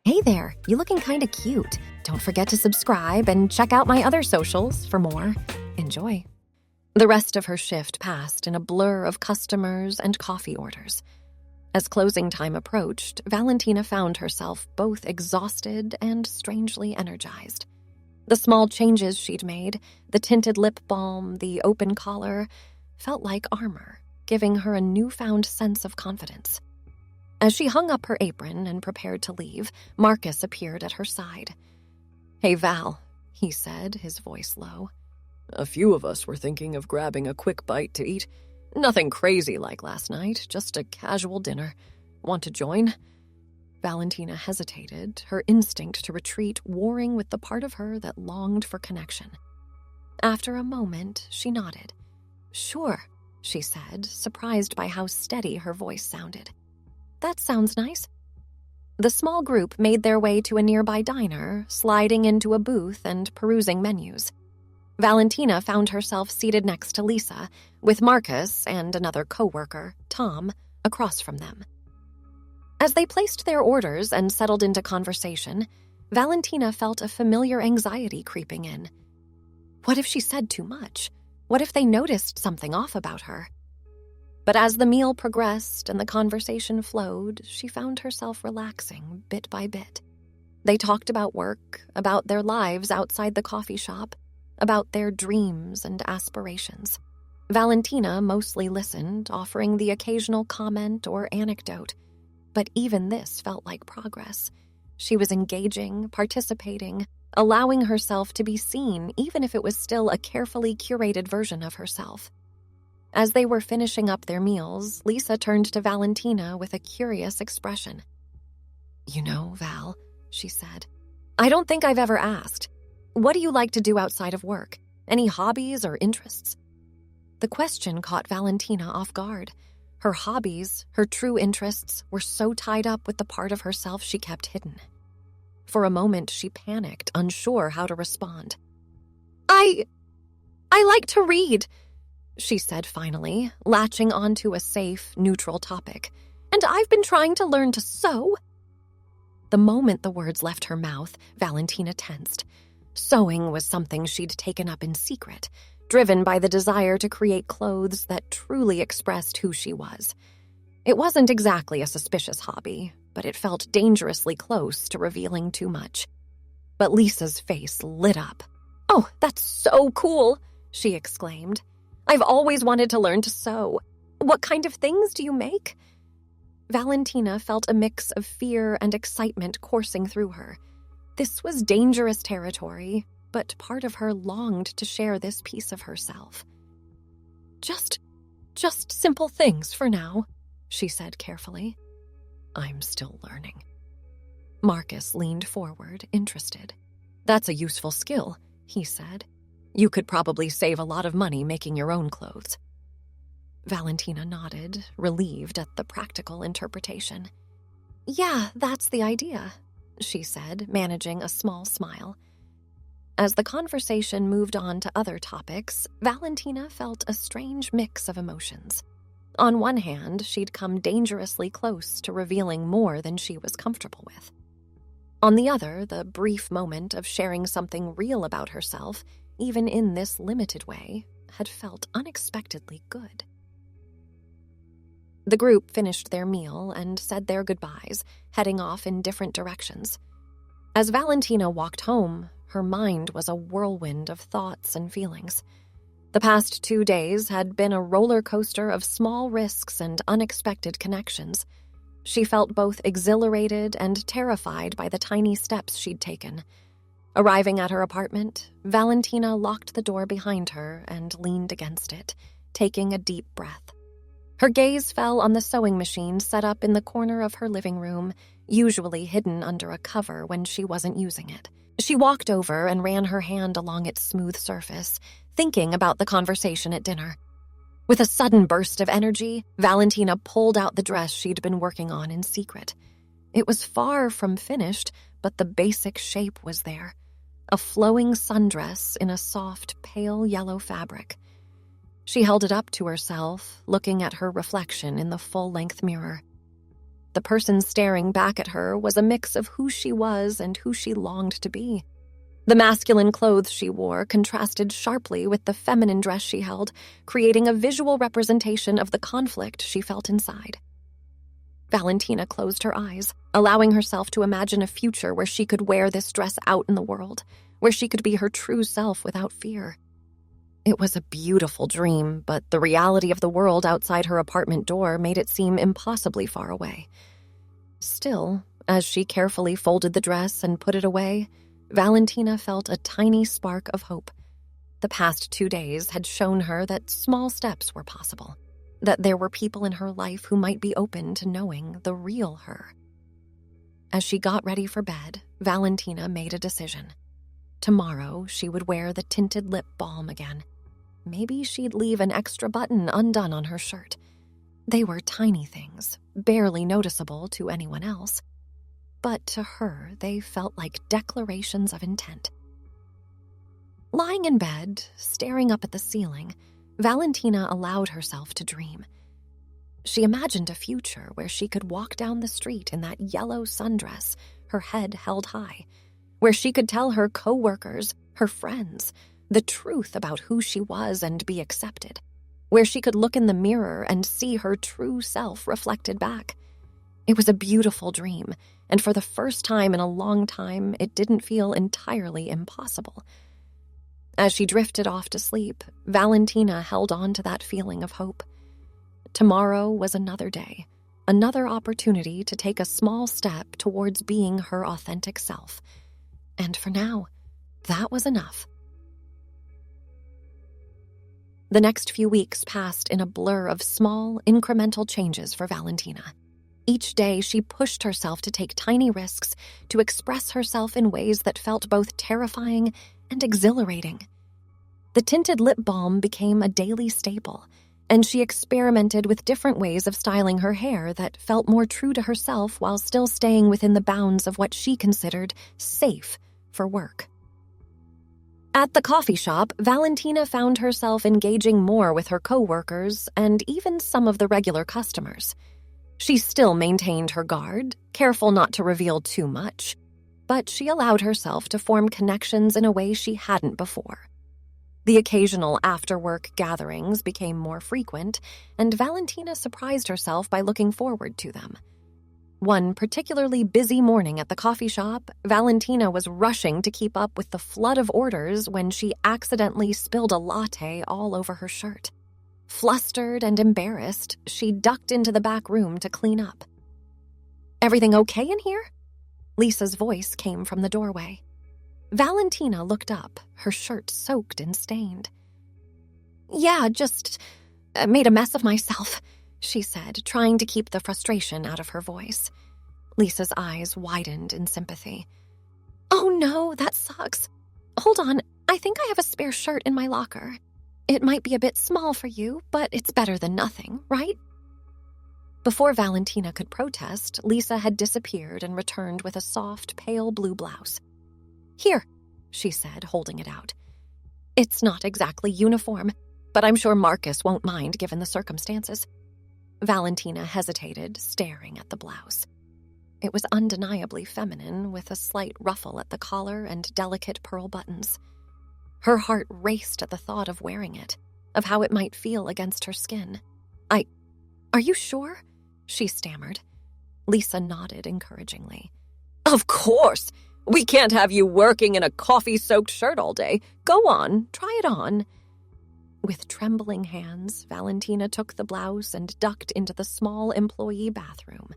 Hey there, you looking kinda cute. Don't forget to subscribe and check out my other socials for more. Enjoy. The rest of her shift passed in a blur of customers and coffee orders. As closing time approached, Valentina found herself both exhausted and strangely energized. The small changes she'd made, the tinted lip balm, the open collar, felt like armor, giving her a newfound sense of confidence. As she hung up her apron and prepared to leave, Marcus appeared at her side. "Hey, Val," he said, his voice low. "A few of us were thinking of grabbing a quick bite to eat. Nothing crazy like last night, just a casual dinner. Want to join?" Valentina hesitated, her instinct to retreat warring with the part of her that longed for connection. After a moment, she nodded. "Sure," she said, surprised by how steady her voice sounded. "That sounds nice." The small group made their way to a nearby diner, sliding into a booth and perusing menus. Valentina found herself seated next to Lisa, with Marcus and another coworker, Tom, across from them. As they placed their orders and settled into conversation, Valentina felt a familiar anxiety creeping in. What if she said too much? What if they noticed something off about her? But as the meal progressed and the conversation flowed, she found herself relaxing bit by bit. They talked about work, about their lives outside the coffee shop, about their dreams and aspirations. Valentina mostly listened, offering the occasional comment or anecdote. But even this felt like progress. She was engaging, participating, allowing herself to be seen, even if it was still a carefully curated version of herself. As they were finishing up their meals, Lisa turned to Valentina with a curious expression. "You know, Val," she said, "I don't think I've ever asked. What do you like to do outside of work? Any hobbies or interests?" The question caught Valentina off guard. Her hobbies, her true interests, were so tied up with the part of herself she kept hidden. For a moment, she panicked, unsure how to respond. I like to read," she said finally, latching onto a safe, neutral topic. "And I've been trying to learn to sew." The moment the words left her mouth, Valentina tensed. Sewing was something she'd taken up in secret, driven by the desire to create clothes that truly expressed who she was. It wasn't exactly a suspicious hobby, but it felt dangerously close to revealing too much. But Lisa's face lit up. "Oh, that's so cool," she exclaimed. "I've always wanted to learn to sew. What kind of things do you make?" Valentina felt a mix of fear and excitement coursing through her. This was dangerous territory, but part of her longed to share this piece of herself. Just simple things for now," she said carefully. "I'm still learning." Marcus leaned forward, interested. "That's a useful skill," he said. "You could probably save a lot of money making your own clothes." Valentina nodded, relieved at the practical interpretation. "Yeah, that's the idea," she said, managing a small smile. As the conversation moved on to other topics, Valentina felt a strange mix of emotions. On one hand, she'd come dangerously close to revealing more than she was comfortable with. On the other, the brief moment of sharing something real about herself, even in this limited way, had felt unexpectedly good. The group finished their meal and said their goodbyes, heading off in different directions. As Valentina walked home, her mind was a whirlwind of thoughts and feelings. The past 2 days had been a roller coaster of small risks and unexpected connections. She felt both exhilarated and terrified by the tiny steps she'd taken. Arriving at her apartment, Valentina locked the door behind her and leaned against it, taking a deep breath. Her gaze fell on the sewing machine set up in the corner of her living room, usually hidden under a cover when she wasn't using it. She walked over and ran her hand along its smooth surface, thinking about the conversation at dinner. With a sudden burst of energy, Valentina pulled out the dress she'd been working on in secret. It was far from finished, but the basic shape was there. A flowing sundress in a soft, pale yellow fabric. She held it up to herself, looking at her reflection in the full-length mirror. The person staring back at her was a mix of who she was and who she longed to be. The masculine clothes she wore contrasted sharply with the feminine dress she held, creating a visual representation of the conflict she felt inside. Valentina closed her eyes, allowing herself to imagine a future where she could wear this dress out in the world, where she could be her true self without fear. It was a beautiful dream, but the reality of the world outside her apartment door made it seem impossibly far away. Still, as she carefully folded the dress and put it away, Valentina felt a tiny spark of hope. The past 2 days had shown her that small steps were possible, that there were people in her life who might be open to knowing the real her. As she got ready for bed, Valentina made a decision. Tomorrow, she would wear the tinted lip balm again. Maybe she'd leave an extra button undone on her shirt. They were tiny things, barely noticeable to anyone else. But to her, they felt like declarations of intent. Lying in bed, staring up at the ceiling, Valentina allowed herself to dream. She imagined a future where she could walk down the street in that yellow sundress, her head held high, where she could tell her coworkers, her friends, the truth about who she was and be accepted, where she could look in the mirror and see her true self reflected back. It was a beautiful dream, and for the first time in a long time, it didn't feel entirely impossible. As she drifted off to sleep, Valentina held on to that feeling of hope. Tomorrow was another day, another opportunity to take a small step towards being her authentic self. And for now, that was enough. The next few weeks passed in a blur of small, incremental changes for Valentina. Each day, she pushed herself to take tiny risks, to express herself in ways that felt both terrifying and exhilarating. The tinted lip balm became a daily staple, and she experimented with different ways of styling her hair that felt more true to herself while still staying within the bounds of what she considered safe for work. At the coffee shop, Valentina found herself engaging more with her coworkers and even some of the regular customers. She still maintained her guard, careful not to reveal too much, but she allowed herself to form connections in a way she hadn't before. The occasional after-work gatherings became more frequent, and Valentina surprised herself by looking forward to them. One particularly busy morning at the coffee shop, Valentina was rushing to keep up with the flood of orders when she accidentally spilled a latte all over her shirt. Flustered and embarrassed, she ducked into the back room to clean up. "Everything okay in here?" Lisa's voice came from the doorway. Valentina looked up, her shirt soaked and stained. "Yeah, just made a mess of myself," she said, trying to keep the frustration out of her voice. Lisa's eyes widened in sympathy. "Oh no, that sucks. Hold on, I think I have a spare shirt in my locker. It might be a bit small for you, but it's better than nothing, right?" Before Valentina could protest, Lisa had disappeared and returned with a soft, pale blue blouse. "Here," she said, holding it out. "It's not exactly uniform, but I'm sure Marcus won't mind given the circumstances." Valentina hesitated, staring at the blouse. It was undeniably feminine, with a slight ruffle at the collar and delicate pearl buttons. Her heart raced at the thought of wearing it, of how it might feel against her skin. Are you sure?" she stammered. Lisa nodded encouragingly. Of course! We can't have you working in a coffee-soaked shirt all day. Go on, try it on. With trembling hands, Valentina took the blouse and ducked into the small employee bathroom.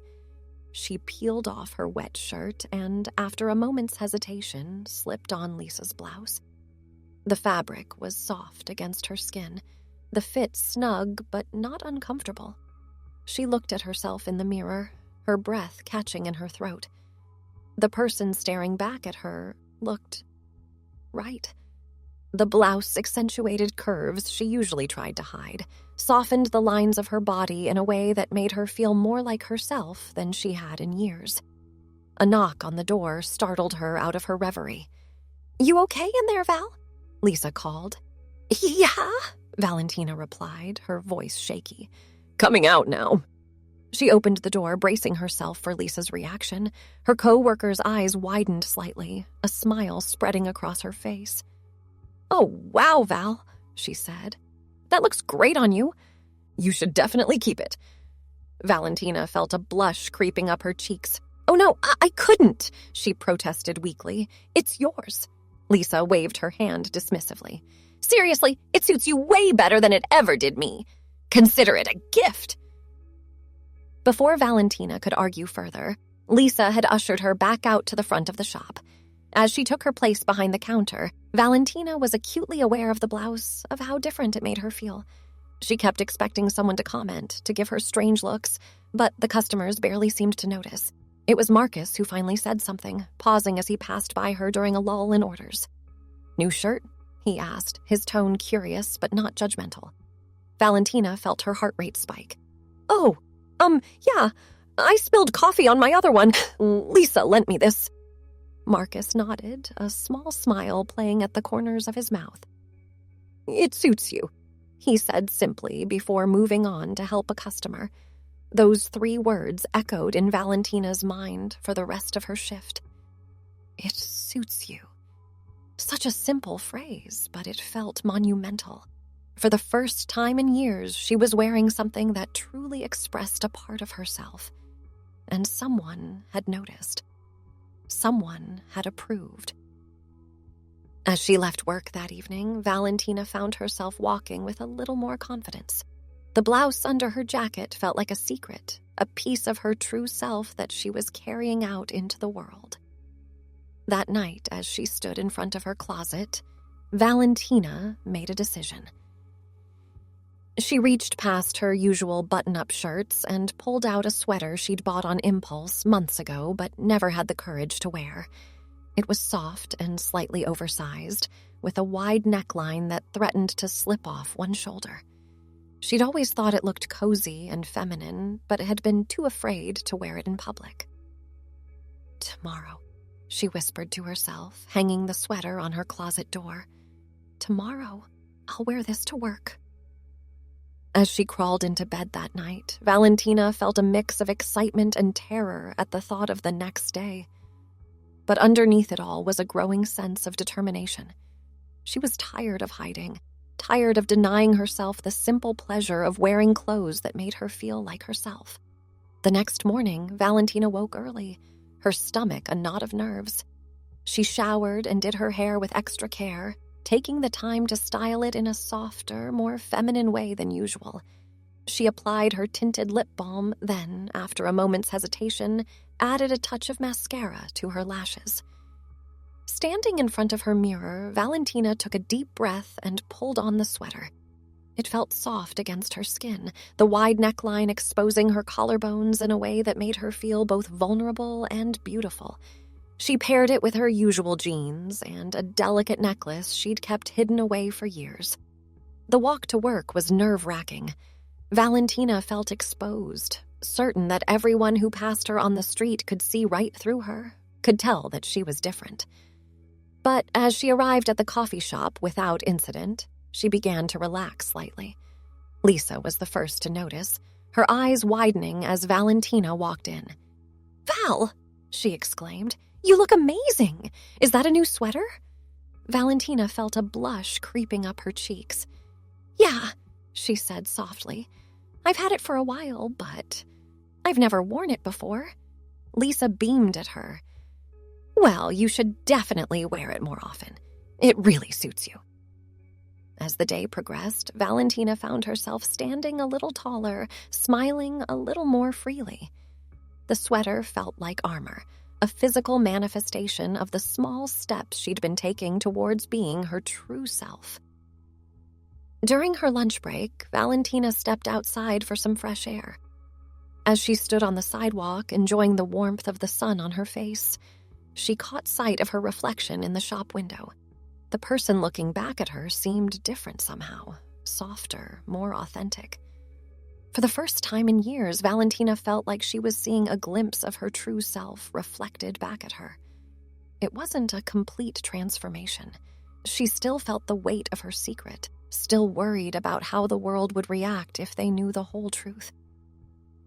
She peeled off her wet shirt and, after a moment's hesitation, slipped on Lisa's blouse. The fabric was soft against her skin, the fit snug but not uncomfortable. She looked at herself in the mirror, her breath catching in her throat. The person staring back at her looked right. The blouse accentuated curves she usually tried to hide, softened the lines of her body in a way that made her feel more like herself than she had in years. A knock on the door startled her out of her reverie. "You okay in there, Val?" Lisa called. "Yeah," Valentina replied, her voice shaky. "Coming out now." She opened the door, bracing herself for Lisa's reaction. Her coworker's eyes widened slightly, a smile spreading across her face. "Oh, wow, Val," she said. "That looks great on you. You should definitely keep it." Valentina felt a blush creeping up her cheeks. "Oh no, I couldn't," she protested weakly. "It's yours." Lisa waved her hand dismissively. "Seriously, it suits you way better than it ever did me. Consider it a gift." Before Valentina could argue further, Lisa had ushered her back out to the front of the shop. As she took her place behind the counter, Valentina was acutely aware of the blouse, of how different it made her feel. She kept expecting someone to comment, to give her strange looks, but the customers barely seemed to notice. It was Marcus who finally said something, pausing as he passed by her during a lull in orders. "New shirt?" he asked, his tone curious but not judgmental. Valentina felt her heart rate spike. "Oh, yeah, I spilled coffee on my other one. Lisa lent me this." Marcus nodded, a small smile playing at the corners of his mouth. "It suits you," he said simply before moving on to help a customer. Those 3 words echoed in Valentina's mind for the rest of her shift. It suits you. Such a simple phrase, but it felt monumental. For the first time in years, she was wearing something that truly expressed a part of herself. And someone had noticed. Someone had approved. As she left work that evening, Valentina found herself walking with a little more confidence. The blouse under her jacket felt like a secret, a piece of her true self that she was carrying out into the world. That night, as she stood in front of her closet, Valentina made a decision. She reached past her usual button-up shirts and pulled out a sweater she'd bought on impulse months ago but never had the courage to wear. It was soft and slightly oversized, with a wide neckline that threatened to slip off one shoulder. She'd always thought it looked cozy and feminine, but had been too afraid to wear it in public. "Tomorrow," she whispered to herself, hanging the sweater on her closet door. "Tomorrow, I'll wear this to work." As she crawled into bed that night, Valentina felt a mix of excitement and terror at the thought of the next day. But underneath it all was a growing sense of determination. She was tired of hiding, tired of denying herself the simple pleasure of wearing clothes that made her feel like herself. The next morning, Valentina woke early, her stomach a knot of nerves. She showered and did her hair with extra care, taking the time to style it in a softer, more feminine way than usual. She applied her tinted lip balm, then, after a moment's hesitation, added a touch of mascara to her lashes. Standing in front of her mirror, Valentina took a deep breath and pulled on the sweater. It felt soft against her skin, the wide neckline exposing her collarbones in a way that made her feel both vulnerable and beautiful. She paired it with her usual jeans and a delicate necklace she'd kept hidden away for years. The walk to work was nerve-wracking. Valentina felt exposed, certain that everyone who passed her on the street could see right through her, could tell that she was different. But as she arrived at the coffee shop without incident, she began to relax slightly. Lisa was the first to notice, her eyes widening as Valentina walked in. "Val!" she exclaimed. "You look amazing! Is that a new sweater?" Valentina felt a blush creeping up her cheeks. "Yeah," she said softly. "I've had it for a while, but I've never worn it before." Lisa beamed at her. "Well, you should definitely wear it more often. It really suits you." As the day progressed, Valentina found herself standing a little taller, smiling a little more freely. The sweater felt like armor, a physical manifestation of the small steps she'd been taking towards being her true self. During her lunch break, Valentina stepped outside for some fresh air. As she stood on the sidewalk, enjoying the warmth of the sun on her face, she caught sight of her reflection in the shop window. The person looking back at her seemed different somehow, softer, more authentic. For the first time in years, Valentina felt like she was seeing a glimpse of her true self reflected back at her. It wasn't a complete transformation. She still felt the weight of her secret, still worried about how the world would react if they knew the whole truth.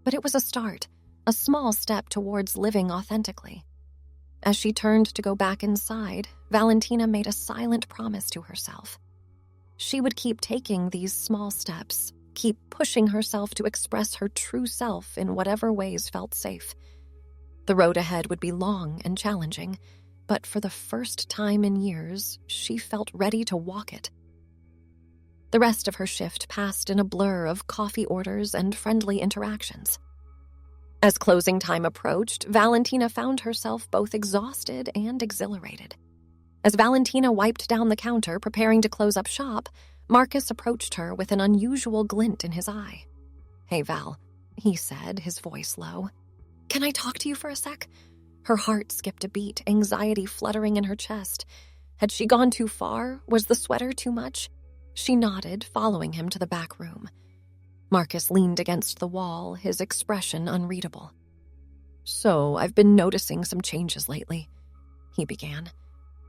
But it was a start, a small step towards living authentically. As she turned to go back inside, Valentina made a silent promise to herself. She would keep taking these small steps, keep pushing herself to express her true self in whatever ways felt safe. The road ahead would be long and challenging, but for the first time in years, she felt ready to walk it. The rest of her shift passed in a blur of coffee orders and friendly interactions. As closing time approached, Valentina found herself both exhausted and exhilarated. As Valentina wiped down the counter, preparing to close up shop, Marcus approached her with an unusual glint in his eye. "Hey, Val," he said, his voice low. "Can I talk to you for a sec?" Her heart skipped a beat, anxiety fluttering in her chest. Had she gone too far? Was the sweater too much? She nodded, following him to the back room. Marcus leaned against the wall, his expression unreadable. "So, I've been noticing some changes lately," he began.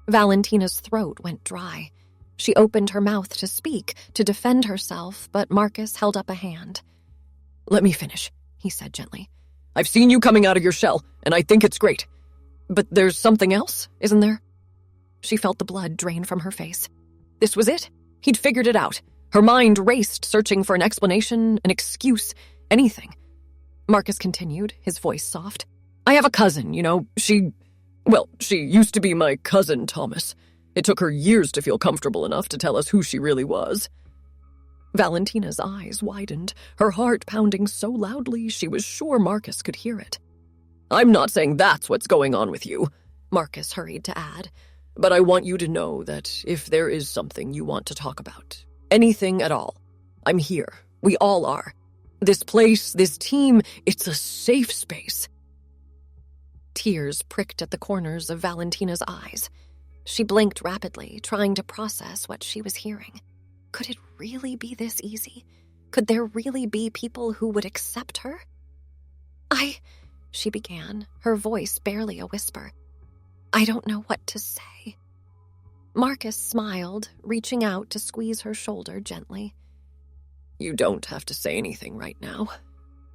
Valentina's throat went dry. She opened her mouth to speak, to defend herself, but Marcus held up a hand. "Let me finish," he said gently. "I've seen you coming out of your shell, and I think it's great. But there's something else, isn't there?" She felt the blood drain from her face. This was it. He'd figured it out. Her mind raced, searching for an explanation, an excuse, anything. Marcus continued, his voice soft. "I have a cousin, she used to be my cousin, Thomas. It took her years to feel comfortable enough to tell us who she really was." Valentina's eyes widened, her heart pounding so loudly she was sure Marcus could hear it. "I'm not saying that's what's going on with you," Marcus hurried to add, "but I want you to know that if there is something you want to talk about, anything at all, I'm here. We all are. This place, this team, it's a safe space." Tears pricked at the corners of Valentina's eyes. She blinked rapidly, trying to process what she was hearing. Could it really be this easy? Could there really be people who would accept her? She began, her voice barely a whisper. "I don't know what to say." Marcus smiled, reaching out to squeeze her shoulder gently. "You don't have to say anything right now.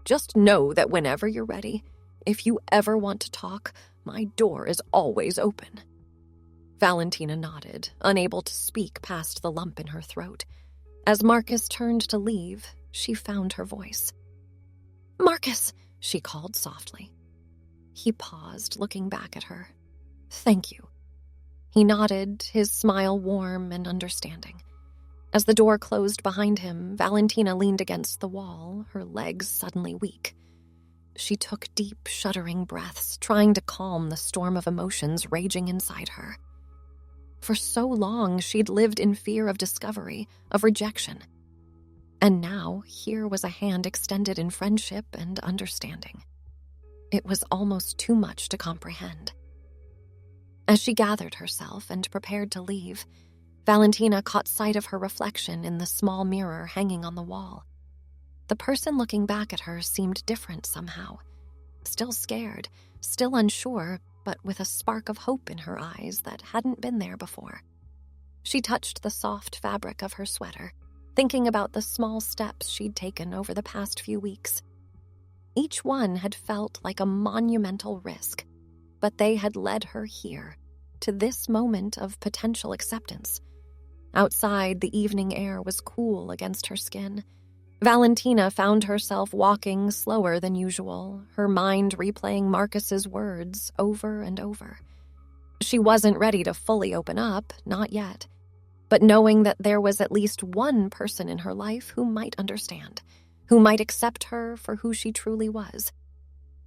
Just know that whenever you're ready, if you ever want to talk, my door is always open." Valentina nodded, unable to speak past the lump in her throat. As Marcus turned to leave, she found her voice. "Marcus," she called softly. He paused, looking back at her. "Thank you." He nodded, his smile warm and understanding. As the door closed behind him, Valentina leaned against the wall, her legs suddenly weak. She took deep, shuddering breaths, trying to calm the storm of emotions raging inside her. For so long, she'd lived in fear of discovery, of rejection. And now, here was a hand extended in friendship and understanding. It was almost too much to comprehend. As she gathered herself and prepared to leave, Valentina caught sight of her reflection in the small mirror hanging on the wall. The person looking back at her seemed different somehow. Still scared, still unsure, but with a spark of hope in her eyes that hadn't been there before. She touched the soft fabric of her sweater, thinking about the small steps she'd taken over the past few weeks. Each one had felt like a monumental risk, but they had led her here, to this moment of potential acceptance. Outside, the evening air was cool against her skin. Valentina found herself walking slower than usual, her mind replaying Marcus's words over and over. She wasn't ready to fully open up, not yet, but knowing that there was at least one person in her life who might understand, who might accept her for who she truly was.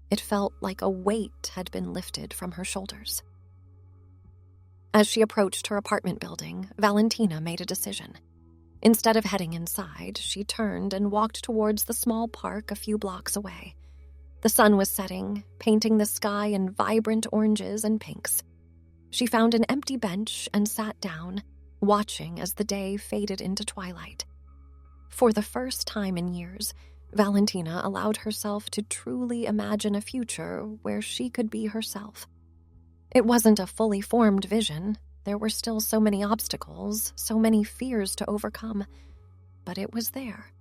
It felt like a weight had been lifted from her shoulders. As she approached her apartment building, Valentina made a decision. Instead of heading inside, she turned and walked towards the small park a few blocks away. The sun was setting, painting the sky in vibrant oranges and pinks. She found an empty bench and sat down, watching as the day faded into twilight. For the first time in years, Valentina allowed herself to truly imagine a future where she could be herself. It wasn't a fully formed vision. There were still so many obstacles, so many fears to overcome. But it was there.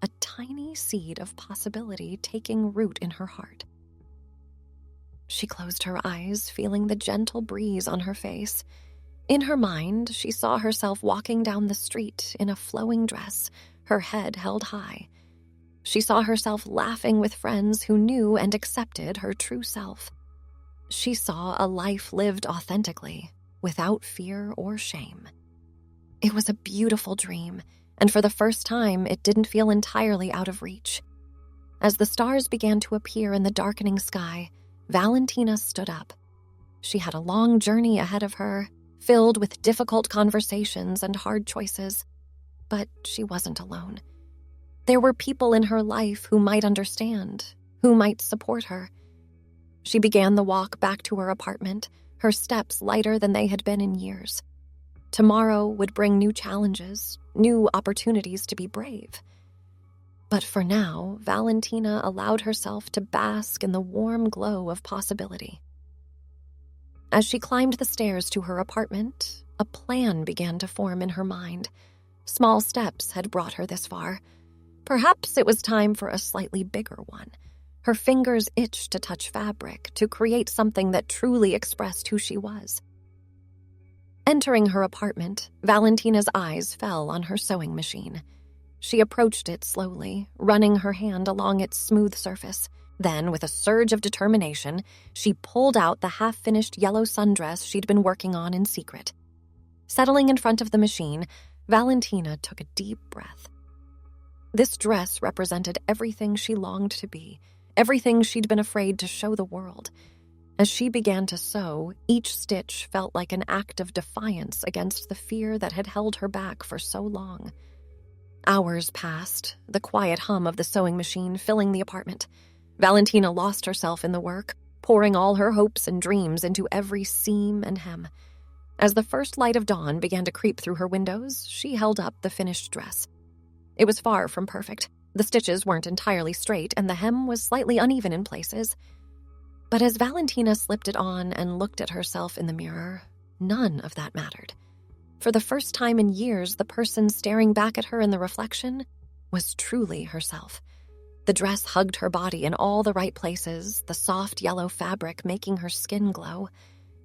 A tiny seed of possibility taking root in her heart. She closed her eyes, feeling the gentle breeze on her face. In her mind, she saw herself walking down the street in a flowing dress, her head held high. She saw herself laughing with friends who knew and accepted her true self. She saw a life lived authentically, without fear or shame. It was a beautiful dream, and for the first time, it didn't feel entirely out of reach. As the stars began to appear in the darkening sky, Valentina stood up. She had a long journey ahead of her, filled with difficult conversations and hard choices. But she wasn't alone. There were people in her life who might understand, who might support her. She began the walk back to her apartment, her steps lighter than they had been in years. Tomorrow would bring new challenges, new opportunities to be brave. But for now, Valentina allowed herself to bask in the warm glow of possibility. As she climbed the stairs to her apartment, a plan began to form in her mind. Small steps had brought her this far. Perhaps it was time for a slightly bigger one. Her fingers itched to touch fabric, to create something that truly expressed who she was. Entering her apartment, Valentina's eyes fell on her sewing machine. She approached it slowly, running her hand along its smooth surface. Then, with a surge of determination, she pulled out the half-finished yellow sundress she'd been working on in secret. Settling in front of the machine, Valentina took a deep breath. This dress represented everything she longed to be, everything she'd been afraid to show the world. As she began to sew, each stitch felt like an act of defiance against the fear that had held her back for so long. Hours passed, the quiet hum of the sewing machine filling the apartment. Valentina lost herself in the work, pouring all her hopes and dreams into every seam and hem. As the first light of dawn began to creep through her windows, she held up the finished dress. It was far from perfect. The stitches weren't entirely straight, and the hem was slightly uneven in places. But as Valentina slipped it on and looked at herself in the mirror, none of that mattered. For the first time in years, the person staring back at her in the reflection was truly herself. The dress hugged her body in all the right places, the soft yellow fabric making her skin glow.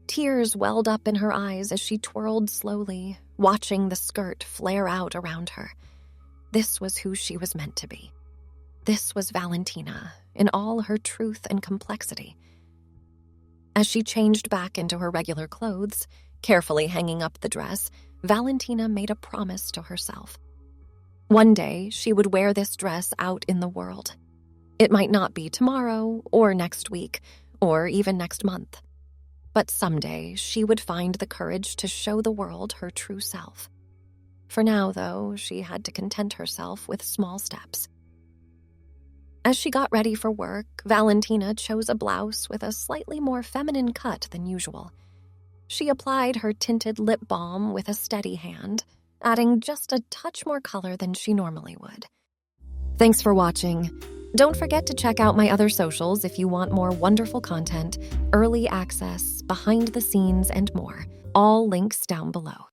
Tears welled up in her eyes as she twirled slowly, watching the skirt flare out around her. This was who she was meant to be. This was Valentina, in all her truth and complexity. As she changed back into her regular clothes, carefully hanging up the dress, Valentina made a promise to herself. One day, she would wear this dress out in the world. It might not be tomorrow, or next week, or even next month. But someday, she would find the courage to show the world her true self. For now, though, she had to content herself with small steps. As she got ready for work, Valentina chose a blouse with a slightly more feminine cut than usual. She applied her tinted lip balm with a steady hand, adding just a touch more color than she normally would. Thanks for watching. Don't forget to check out my other socials if you want more wonderful content, early access, behind the scenes, and more. All links down below.